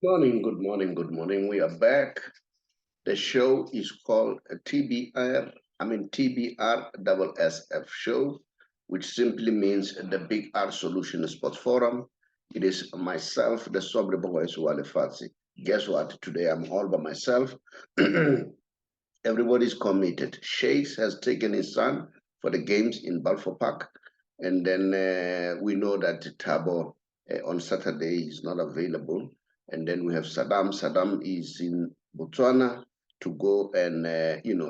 Morning, good morning, good morning. We are back. The show is called TBR SSF Show, which simply means the Big R Solution Sports Forum. It is myself, the Saubrey Boyz Walefatshe. Guess what? Today I'm all by myself. Everybody's committed. Shakes has taken his son for the games in Balfour Park. And then we know that Tabo on Saturday is not available. And then we have Saddam. Saddam is in Botswana to go and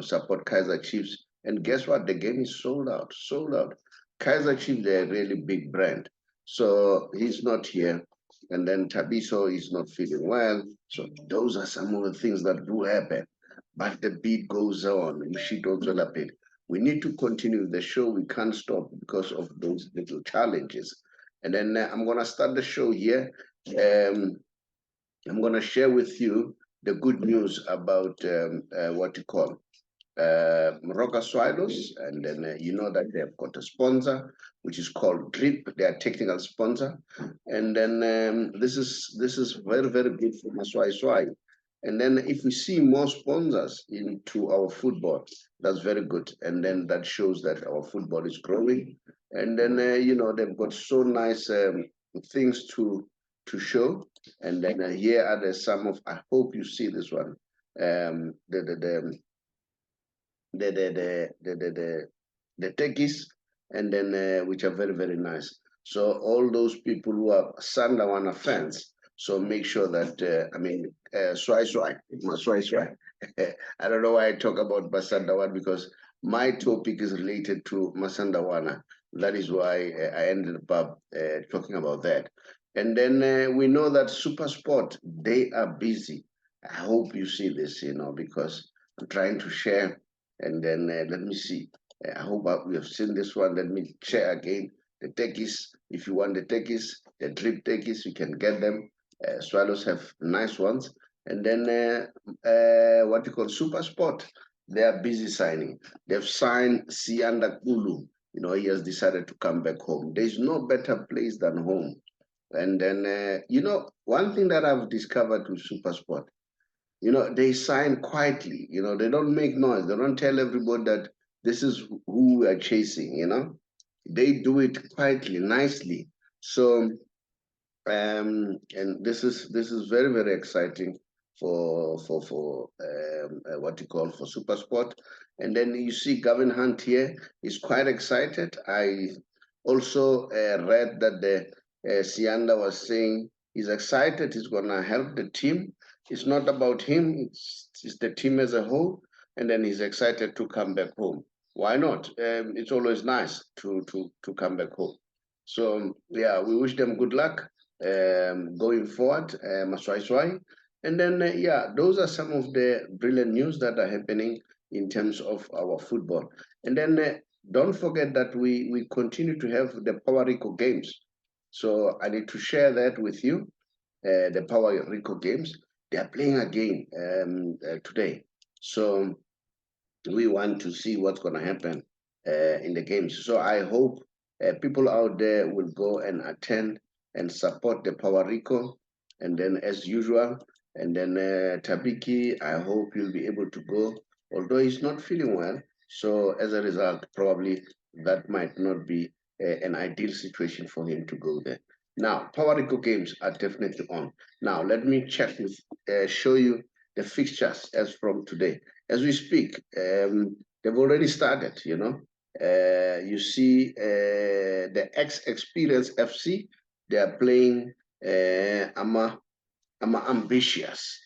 support Kaiser Chiefs. And guess what? The game is sold out. Sold out. Kaiser Chiefs, they're a really big brand. So he's not here. And then Tabiso is not feeling well. So those are some of the things that do happen. But the beat goes on. We need to continue the show. We can't stop because of those little challenges. And then I'm going to start the show here. I'm going to share with you the good news about Morocco Swallows. And then you know that they've got a sponsor, which is called Drip, their technical sponsor. And then this is very, very good for Maswai. And then if we see more sponsors into our football, that's very good. And then that shows that our football is growing. And then, they've got so nice things to show. And then here are some of, I hope you see this one, the techies, and then which are very, very nice. So all those people who are Sundown fans, so make sure that, Swai. I don't know why I talk about Masandawan, because my topic is related to Masandawana. That is why I ended up talking about that. And then we know that Super Sport, they are busy. I hope you see this, because I'm trying to share. And then let me see. I hope we have seen this one. Let me share again. The techies, if you want the techies, the drip techies, you can get them. Swallows have nice ones. And then Super Sport, they are busy signing. They've signed Sianda Kulu. He has decided to come back home. There's no better place than home. And then, one thing that I've discovered with Super Sport, they sign quietly. They don't make noise. They don't tell everybody that this is who we are chasing, They do it quietly, nicely. So, and this is very, very exciting for Super Sport. And then you see Gavin Hunt here is quite excited. I also read that the Sianda was saying he's excited. He's gonna help the team. It's not about him. It's the team as a whole. And then he's excited to come back home. Why not? It's always nice to come back home. So yeah, we wish them good luck going forward, Maswai. And then those are some of the brilliant news that are happening in terms of our football. And then don't forget that we continue to have the Power Rico games. So I need to share that with you. The Power Rico games, they are playing again today. So we want to see what's going to happen in the games. So I hope people out there will go and attend and support the Power Rico. And then as usual, and then Tabiki, I hope you'll be able to go, although he's not feeling well. So as a result, probably that might not be an ideal situation for him to go there. Now, Power Rico games are definitely on. Now, let me check with, show you the fixtures as from today. As we speak, they've already started, you see the Experience FC, they are playing I'm ambitious.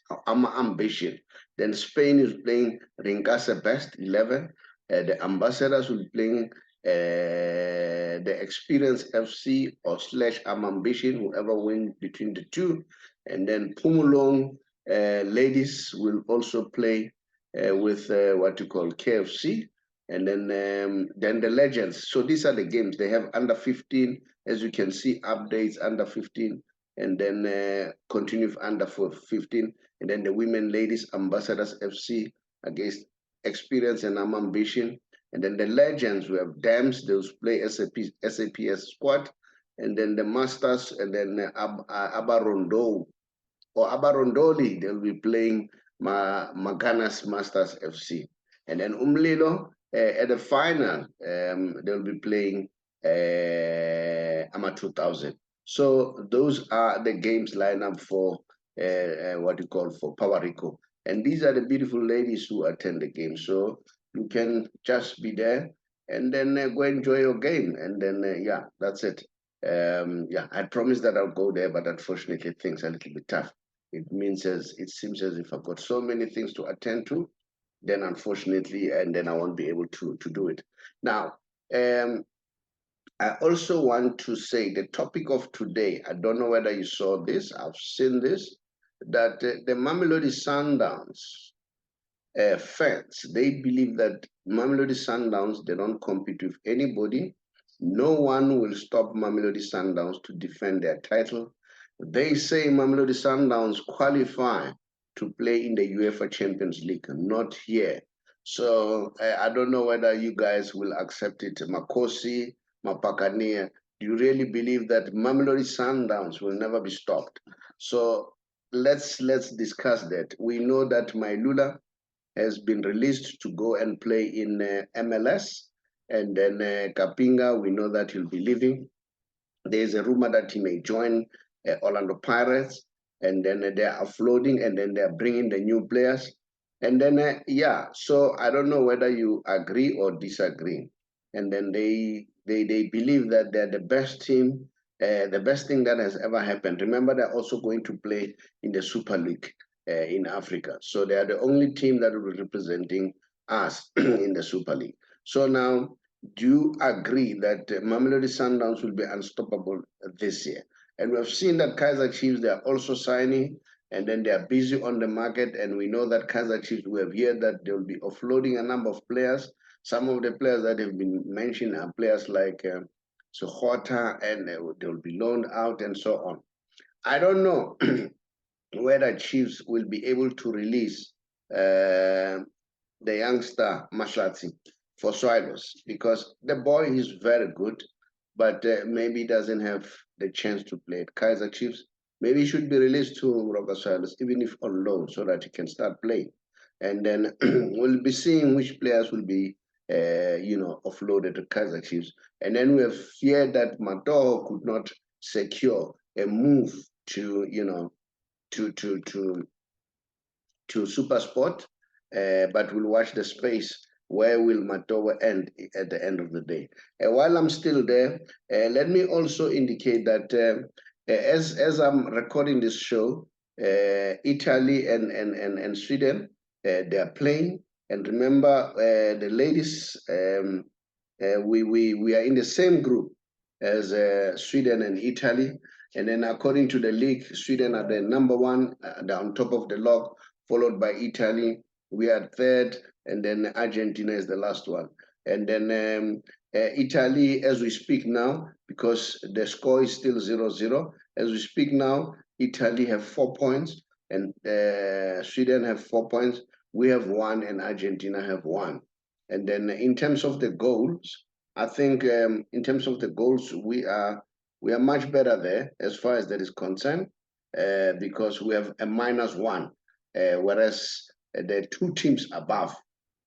Then Spain is playing Rincasa Best 11. The Ambassadors will be playing the Experience FC or / Ambition, whoever wins between the two. And then Pumulong ladies will also play with what you call KFC, and then the legends. So these are the games. They have under 15, as you can see, updates under 15, and then continue under 15, and then the women ladies ambassadors FC against Experience and Ambition, and then the legends. We have Dams. They'll play SAPS squad, and then the masters, and then Abarondo or Abarondoli, they'll be playing Maganas Masters FC. And then Umlilo, at the final, they'll be playing AMA 2000. So those are the games lineup for what you call for Power Rico. And these are the beautiful ladies who attend the game. So you can just be there and then go enjoy your game. And then, yeah, that's it. Yeah, I promised that I'll go there, but unfortunately things are a little bit tough. It seems as if I've got so many things to attend to, then unfortunately, and then I won't be able to do it. Now, I also want to say the topic of today, I don't know whether you saw this, I've seen this, that the Mamelodi Sundowns fans, they believe that Mamelodi Sundowns, they don't compete with anybody. No one will stop Mamelodi Sundowns to defend their title. They say Mamelodi Sundowns qualify to play in the UEFA Champions League, not here. So I don't know whether you guys will accept it. Makosi, Mapakania, do you really believe that Mamelodi Sundowns will never be stopped? So let's discuss that. We know that Mailula has been released to go and play in MLS, and then Kapinga, we know that he'll be leaving. There's a rumor that he may join Orlando Pirates, and then they are offloading, and then they're bringing the new players. And then, yeah, so I don't know whether you agree or disagree. And then they believe that they're the best team, the best thing that has ever happened. Remember, they're also going to play in the Super League in Africa. So they are the only team that will be representing us in the Super League. So now, do you agree that Mamelodi Sundowns will be unstoppable this year? And we've seen that Kaizer Chiefs, they are also signing, and then they are busy on the market. And we know that Kaizer Chiefs, we have heard that they will be offloading a number of players. Some of the players that have been mentioned are players like Sohota, and they will be loaned out and so on. I don't know whether Chiefs will be able to release the youngster Mashati for Swallows, because the boy is very good, but maybe doesn't have the chance to play at Kaizer Chiefs. Maybe he should be released to Rocker Swallows, even if on loan, so that he can start playing. And then we'll be seeing which players will be, offloaded to Kaizer Chiefs. And then we have feared that Matoho could not secure a move to, to SuperSport, but we'll watch the space. Where will Matoa end at the end of the day? While I'm still there, let me also indicate that as I'm recording this show, Italy and Sweden, they are playing. And remember, the ladies, we are in the same group as Sweden and Italy. And then according to the league, Sweden are the number one, they're on top of the log, followed by Italy. We are third, and then Argentina is the last one. And then Italy, as we speak now, because the score is still 0-0, as we speak now, Italy have 4 points, and Sweden have 4 points. We have 1, and Argentina have 1. And then in terms of the goals, I think in terms of the goals, we are much better there as far as that is concerned, because we have a -1, whereas the 2 teams above,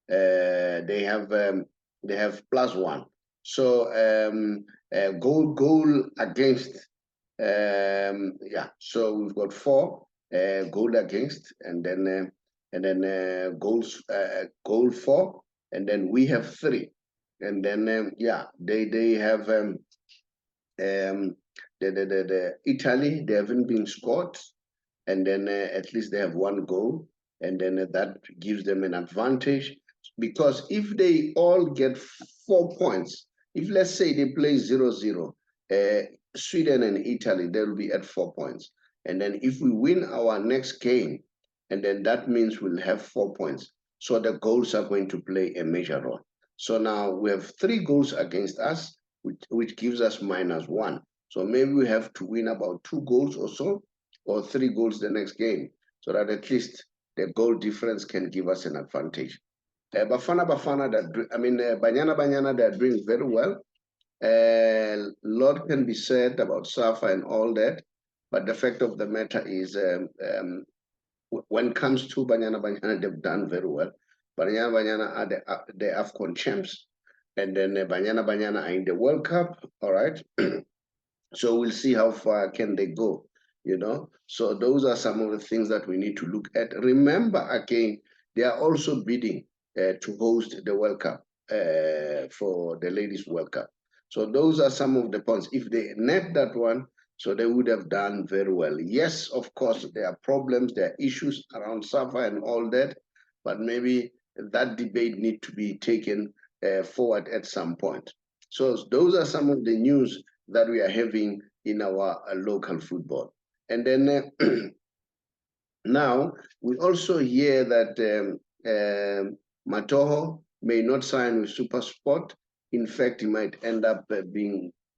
they have +1. So goal against, yeah. So we've got 4 goal against, and then goals goal 4, and then we have 3, and then yeah, they have the Italy, they haven't been scored, and then at least they have 1 goal, and then that gives them an advantage, because if they all get 4 points, if let's say they play 0-0, Sweden and Italy, they'll be at 4 points, and then if we win our next game, and then that means we'll have 4 points. So the goals are going to play a major role. So now we have 3 goals against us, which gives us -1. So maybe we have to win about 2 goals or so, or 3 goals the next game, so that at least the goal difference can give us an advantage. Bafana Bafana, Banyana Banyana, they're doing very well. A lot can be said about SAFA and all that, but the fact of the matter is, when it comes to Banyana Banyana, they've done very well. Banyana Banyana are the AFCON champs, and then Banyana Banyana are in the World Cup, all right? So we'll see how far can they go, you know? So those are some of the things that we need to look at. Remember, again, they are also bidding to host the World Cup, for the Ladies World Cup. So those are some of the points. If they net that one, so they would have done very well. Yes, of course, there are problems, there are issues around SAFA and all that, but maybe that debate need to be taken forward at some point. So those are some of the news that we are having in our local football. And then now we also hear that Matoho may not sign with SuperSport. In fact, he might end up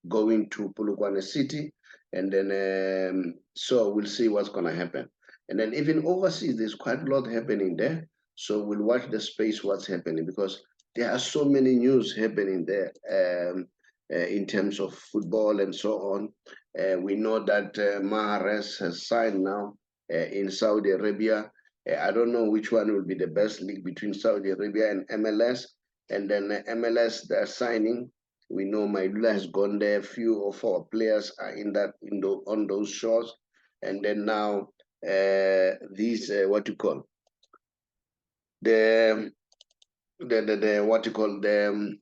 going to Polokwane City. And then, so we'll see what's going to happen. And then even overseas, there's quite a lot happening there. So we'll watch the space what's happening, because there are so many news happening there in terms of football and so on. We know that Mahrez has signed now in Saudi Arabia. I don't know which one will be the best league between Saudi Arabia and MLS. And then MLS, they're signing. We know Mailula has gone there. A few of our players are on those shores. And then now these what you call the what you call the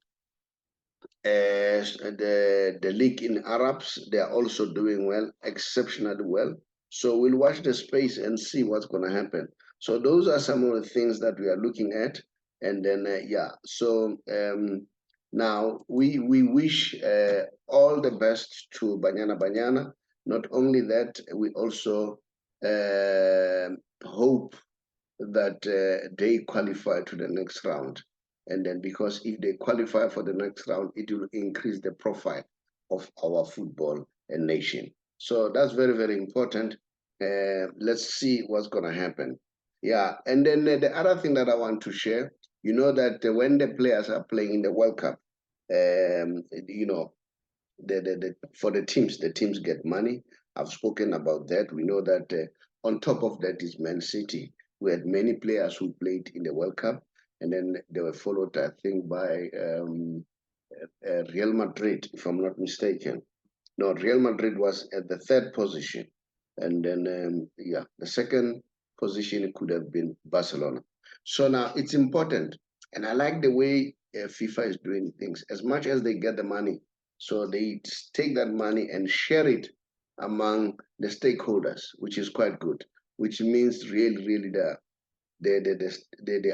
league in Arabs, they are also doing well, exceptionally well. So we'll watch the space and see what's going to happen. So those are some of the things that we are looking at. And then, yeah, so now we wish all the best to Banyana Banyana. Not only that, we also hope that they qualify to the next round. And then, because if they qualify for the next round, it will increase the profile of our football nation. So that's very, very important. Let's see what's going to happen. Yeah, and then the other thing that I want to share, you know that when the players are playing in the World Cup, you know, for the teams get money. I've spoken about that. We know that on top of that is Man City. We had many players who played in the World Cup, and then they were followed, I think, by Real Madrid, if I'm not mistaken. No, Real Madrid was at the 3rd position, and then yeah, the 2nd position could have been Barcelona. So now it's important, and I like the way FIFA is doing things. As much as they get the money, so they take that money and share it among the stakeholders, which is quite good. Which means really they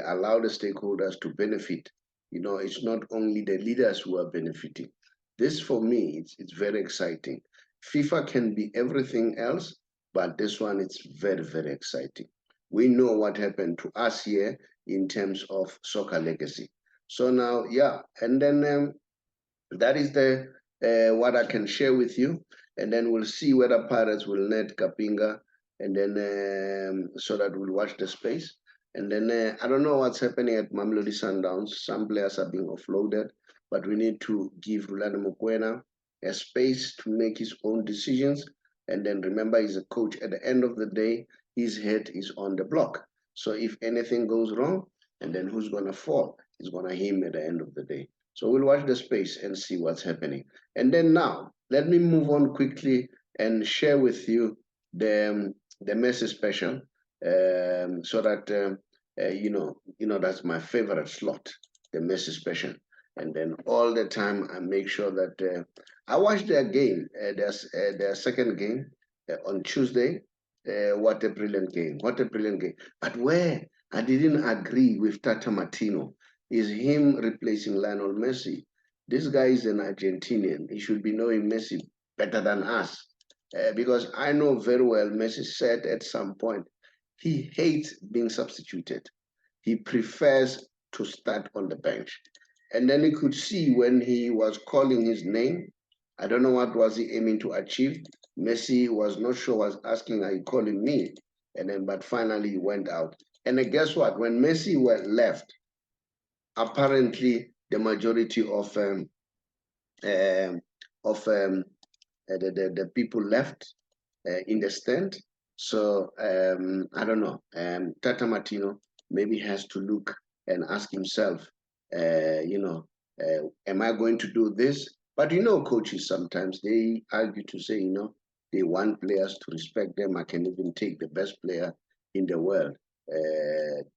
allow the stakeholders to benefit. You know, it's not only the leaders who are benefiting. This, for me, it's very exciting. FIFA can be everything else, but this one, it's very, very exciting. We know what happened to us here in terms of soccer legacy. So now, yeah, and then that is the what I can share with you, and then we'll see whether Pirates will net Kapinga, and then so that we'll watch the space. And then I don't know what's happening at Mamelodi Sundowns. Some players are being offloaded, but we need to give Rulani Mokwena a space to make his own decisions. And then remember, he's a coach. At the end of the day, his head is on the block. So if anything goes wrong, and then who's going to fall? It's going to him at the end of the day. So we'll watch the space and see what's happening. And then now, let me move on quickly and share with you the Messi special, so that you know that's my favorite slot, the Messi special. And then all the time I make sure that I watch their game, their second game on Tuesday. What a brilliant game! What a brilliant game! But where I didn't agree with Tata Martino is him replacing Lionel Messi. This guy is an Argentinian. He should be knowing Messi better than us. Because I know very well Messi said at some point He hates being substituted. He prefers to start on the bench. And then you could see when he was calling his name, I don't know what was he aiming to achieve. Messi was not sure, was asking, are you calling me? And then, but finally he went out. And then guess what? When Messi went left, apparently the majority um, of the people left in the stand. So I don't know. Tata Martino maybe has to look and ask himself, am I going to do this? But coaches sometimes they argue to say, they want players to respect them. I can even take the best player in the world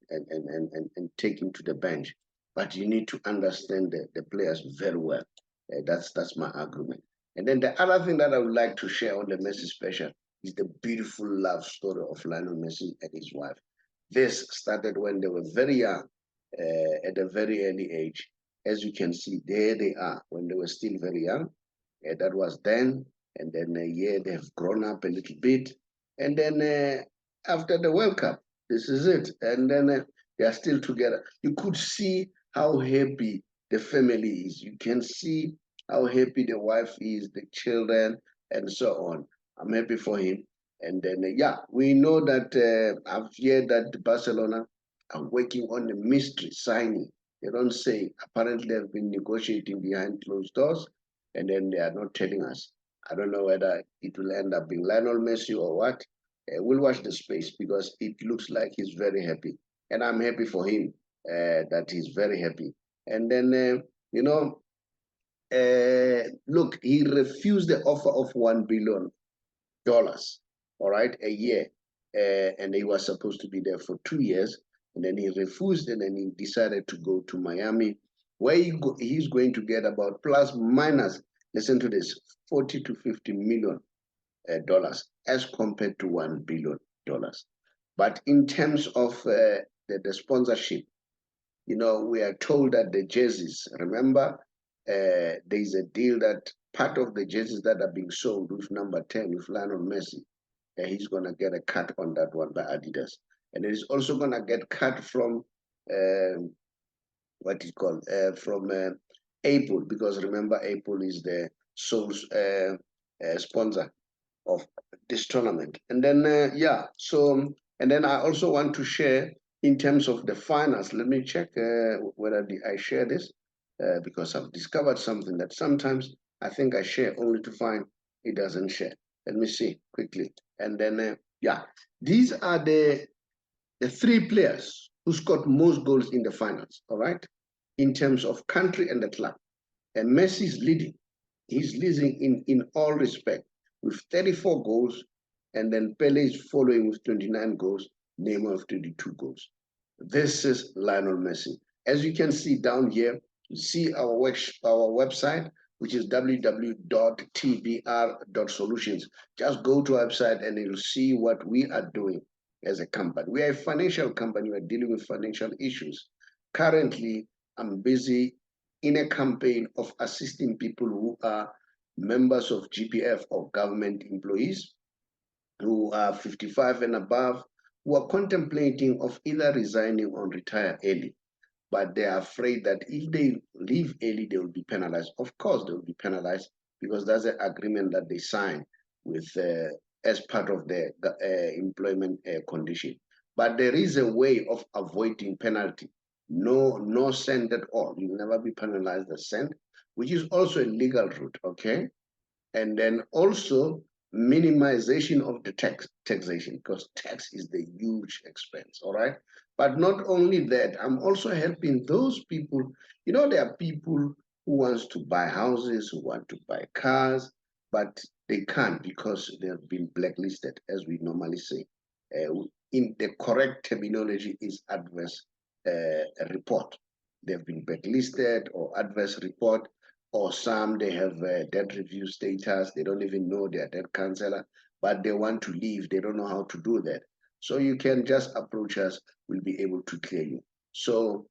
and take him to the bench. But you need to understand the players very well. That's my argument. And then the other thing that I would like to share on the Messi special is the beautiful love story of Lionel Messi and his wife. This started when they were very young, at a very early age. As you can see, there they are when they were still very young. That was then, and then they have grown up a little bit. And then after the World Cup, this is it. And then they are still together. You could see how happy the family is. You can see how happy the wife is, the children, and so on. I'm happy for him. And then, we know that I've heard that Barcelona are working on the mystery signing. They don't say. Apparently, they've been negotiating behind closed doors, and then they are not telling us. I don't know whether it will end up being Lionel Messi or what. We'll watch the space because it looks like he's very happy. And I'm happy for him that he's very happy. And then, look, he refused the offer of $1 billion, all right, a year. And he was supposed to be there for 2 years. And then he refused, and then he decided to go to Miami, where he's going to get about plus minus, listen to this, 40 to 50 million dollars as compared to $1 billion. But in terms of the sponsorship, we are told that the jerseys, remember, there's a deal that part of the jerseys that are being sold with number 10, with Lionel Messi, he's going to get a cut on that one by Adidas. And it is also going to get cut from, what is called, from Apple, because remember, Apple is the sole sponsor of this tournament. And then, and then I also want to share in terms of the finals. Let me check whether I share this because I've discovered something that sometimes I think I share only to find it doesn't share. Let me see quickly. And then, these are the three players who scored most goals in the finals, all right, in terms of country and the club. And Messi is leading. He's leading in all respect with 34 goals, and then Pele is following with 29 goals, Neymar with 22 goals. This is Lionel Messi. As you can see down here, you see our website, which is www.tbr.solutions. Just go to our website and you'll see what we are doing as a company. We are a financial company. We're dealing with financial issues. Currently, I'm busy in a campaign of assisting people who are members of GPF or government employees who are 55 and above, who are contemplating of either resigning or retire early. But they are afraid that if they leave early, they will be penalized. Of course, they will be penalized because that's an agreement that they sign with as part of their employment condition. But there is a way of avoiding penalty. No cent at all. You'll never be penalized a cent, which is also a legal route, okay? And then also minimization of the taxation, because tax is the huge expense, all right? But not only that, I'm also helping those people. There are people who wants to buy houses, who want to buy cars, but they can't because they have been blacklisted, as we normally say. In the correct terminology is adverse report. They've been blacklisted or adverse report, or some they have debt review status. They don't even know they're debt counselor, but they want to leave. They don't know how to do that. So you can just approach us. We'll be able to clear you. So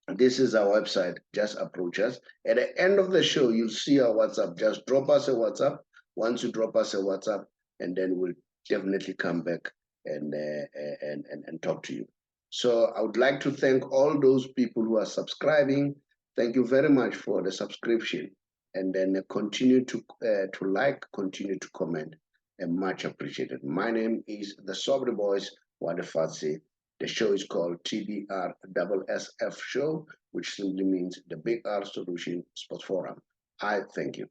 this is our website. Just approach us. At the end of the show, you'll see our WhatsApp. Just drop us a WhatsApp. Once you drop us a WhatsApp, and then we'll definitely come back and talk to you. So I would like to thank all those people who are subscribing. Thank you very much for the subscription, and then continue to like, continue to comment, and much appreciated. My name is the Saubrey Boyz Walefatshe. The show is called TBR SSF Show, which simply means the Big R Solution Sports Forum. I thank you.